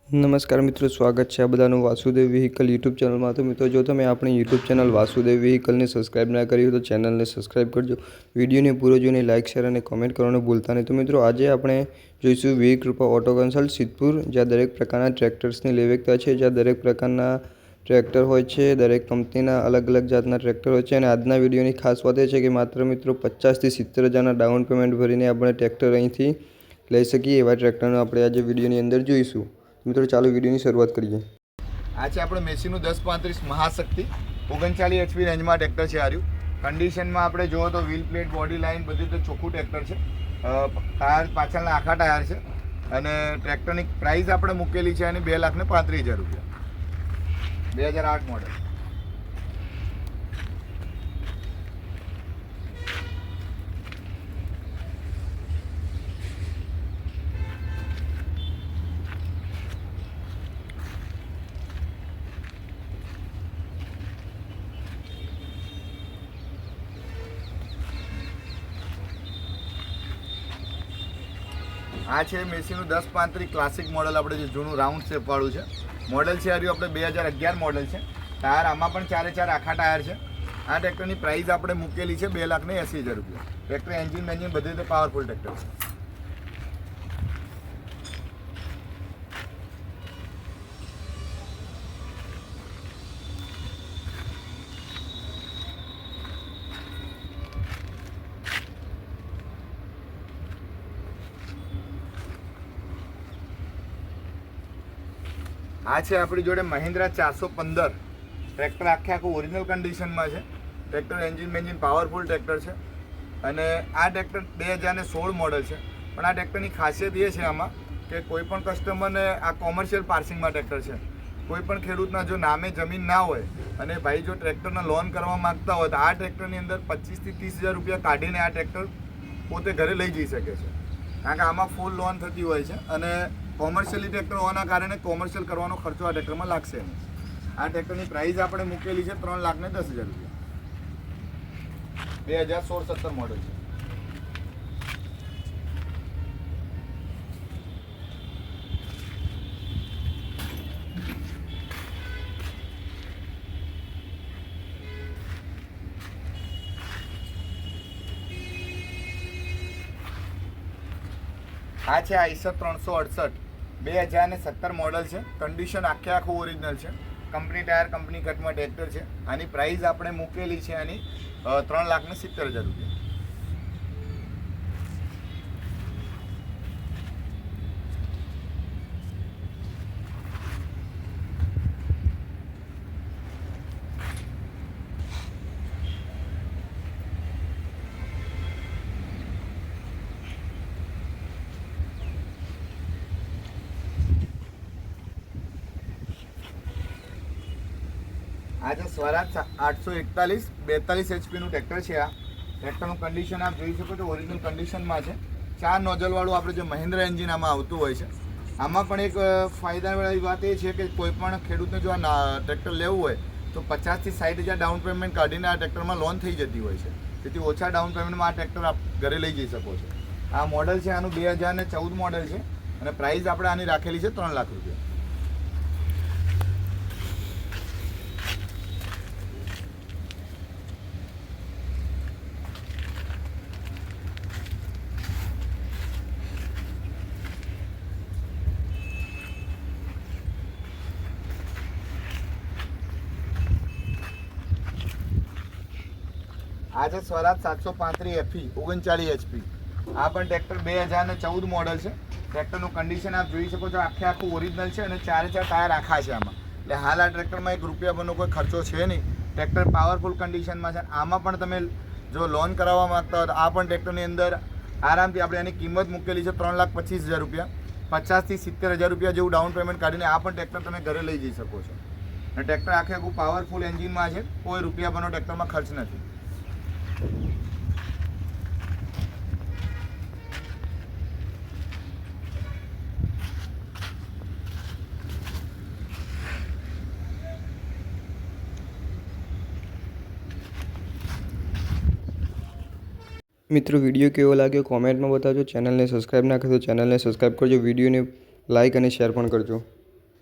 નમસ્કાર મિત્રો, સ્વાગત છે આ બધાનું વાસુદેવ વ્હીકલ યુટ્યુબ ચેનલમાં। તો મિત્રો, જો તમે આપણી યુટ્યુબ ચેનલ વાસુદેવ વ્હીકલને સબસ્ક્રાઇબ ના કરી હોય તો ચેનલને સબસ્ક્રાઇબ કરજો। વિડીયોને પૂરો જોઈને લાઇક, શેર અને કોમેન્ટ કરવાનું ભૂલતા નહીં। તો મિત્રો, આજે આપણે જોઈશું વીર કૃપા ઓટો કન્સલ્ટ સિદ્ધપુર, જ્યાં દરેક પ્રકારના ટ્રેક્ટર્સની લેવેકતા છે, જ્યાં દરેક પ્રકારના ટ્રેક્ટર હોય છે, દરેક કંપનીના અલગ અલગ જાતના ટ્રેક્ટર હોય છે। અને આજના વિડીયોની ખાસ વાત એ છે કે માત્ર મિત્રો 50 થી 70 હજારના ડાઉન પેમેન્ટ ભરીને આપણે ટ્રેક્ટર અહીંથી લઈ શકીએ એવા ટ્રેક્ટરનો આપણે આજે વિડીયોની અંદર જોઈશું। મિત્રો, ચાલો વિડીયોની શરૂઆત કરીએ। આ છે આપણે મેસીનું 1035 મહાશક્તિ 39 HP રેન્જમાં ટ્રેક્ટર છે। આર્યું કન્ડિશનમાં આપણે જોવો તો વ્હીલ પ્લેટ, બોડી લાઇન બધું તો ચોખ્ખું ટ્રેક્ટર છે। ટાયર પાછળના આખા ટાયર છે અને ટ્રેક્ટરની પ્રાઇસ આપણે મૂકેલી છે એની 2,35,000 રૂપિયા, 2008 મોડલ। આ છે મેસીનું 1035 ક્લાસિક મોડલ, આપણે જે જૂનું રાઉન્ડ શેપ વાળું છે મોડલ છે। આર્યું આપણે 2011 મોડલ છે। ટાયર આમાં પણ 4 આખા ટાયર છે। આ ટ્રેક્ટરની પ્રાઇસ આપણે મૂકેલી છે 2,80,000 રૂપિયા। ટ્રેક્ટર એન્જિન બધું રીતે પાવરફુલ ટ્રેક્ટર છે। આ છે આપણી જોડે મહિન્દ્રા 415 ટ્રેક્ટર, આખું ઓરિજિનલ કન્ડિશનમાં છે। ટ્રેક્ટર એન્જિન પાવરફુલ ટ્રેક્ટર છે અને આ ટ્રેક્ટર 2016 મોડલ છે। પણ આ ટ્રેક્ટરની ખાસિયત એ છે આમાં કે કોઈ પણ કસ્ટમરને આ કોમર્શિયલ પાર્સિંગમાં ટ્રેક્ટર છે। કોઈ પણ ખેડૂતના જો નામે જમીન ના હોય અને ભાઈ જો ટ્રેક્ટરને લોન કરવા માગતા હોય તો આ ટ્રેક્ટરની અંદર 25 થી 30,000 રૂપિયા કાઢીને આ ટ્રેક્ટર પોતે ઘરે લઈ જઈ શકે છે, કારણ કે આમાં ફૂલ લોન થતી હોય છે અને કોમર્શિયલી ટ્રેક્ટર હોવાના કારણે કોમર્શિયલ કરવાનો ખર્ચો આ ટ્રેક્ટરમાં લાગશે નહીં। આ ટ્રેક્ટરની પ્રાઇસ આપણે મૂકેલી છે 3,10,000 રૂપિયા, 2016-17 મોડલ છે। આ છે આઈસર 368 2017 મોડલ છે। કન્ડિશન આખું ઓરિજિનલ છે। કંપની ટાયર, કંપની કટમાં ટ્રેક્ટર છે। આની પ્રાઇસ આપણે મૂકેલી છે આની 3,70,000 રૂપિયા। આ છે સ્વરાજ 841 42 HPનું ટ્રેક્ટર છે। આ ટ્રેક્ટરનું કન્ડિશન આપ જોઈ શકો છો, ઓરિજિનલ કન્ડિશનમાં છે। 4 નોઝલવાળું આપણે જે મહિન્દ્રા એન્જિન આમાં આવતું હોય છે। આમાં પણ એક ફાયદાવાળી વાત એ છે કે કોઈ પણ ખેડૂતને જો આ ટ્રેક્ટર લેવું હોય તો 50 થી 60,000 ડાઉન પેમેન્ટ કાઢીને આ ટ્રેક્ટરમાં લોન થઈ જતી હોય છે। તેથી ઓછા ડાઉન પેમેન્ટમાં આ ટ્રેક્ટર આપ ઘરે લઈ જઈ શકો છો। આ મોડલ છે, આનું 2014 મોડલ છે અને પ્રાઇસ આપણે આની રાખેલી છે 3 લાખ રૂપિયા। આ છે સ્વરાજ 735 FE 39 HP। આ પણ ટ્રેક્ટર 2014 મોડલ છે। ટ્રેક્ટરનું કન્ડિશન આપ જોઈ શકો છો, આખું ઓરિજિનલ છે અને 4 ટાયર આખા છે આમાં। એટલે હાલ આ ટ્રેક્ટરમાં 1 રૂપિયા પરનો કોઈ ખર્ચો છે નહીં। ટ્રેક્ટર પાવરફુલ કન્ડિશનમાં છે। આમાં પણ તમે જો લોન કરાવવા માગતા હોય તો આ પણ ટ્રેક્ટરની અંદર આરામથી આપણે એની કિંમત મૂકેલી છે 3,25,000 રૂપિયા, 50 થી 70,000 રૂપિયા જેવું ડાઉન પેમેન્ટ કાઢીને આ પણ ટ્રેક્ટર તમે ઘરે લઈ જઈ શકો છો। અને ટ્રેક્ટર આખું પાવરફુલ એન્જિનમાં છે, કોઈ રૂપિયા પરનો ટ્રેક્ટરમાં ખર્ચ નથી। મિત્રો, વિડીયો કેવો લાગ્યો કોમેન્ટમાં બતાવજો। ચેનલને સબસ્ક્રાઇબ ના કરો તો ચેનલને સબસ્ક્રાઇબ કરજો, વિડીયોને લાઇક અને શેર પણ કરજો।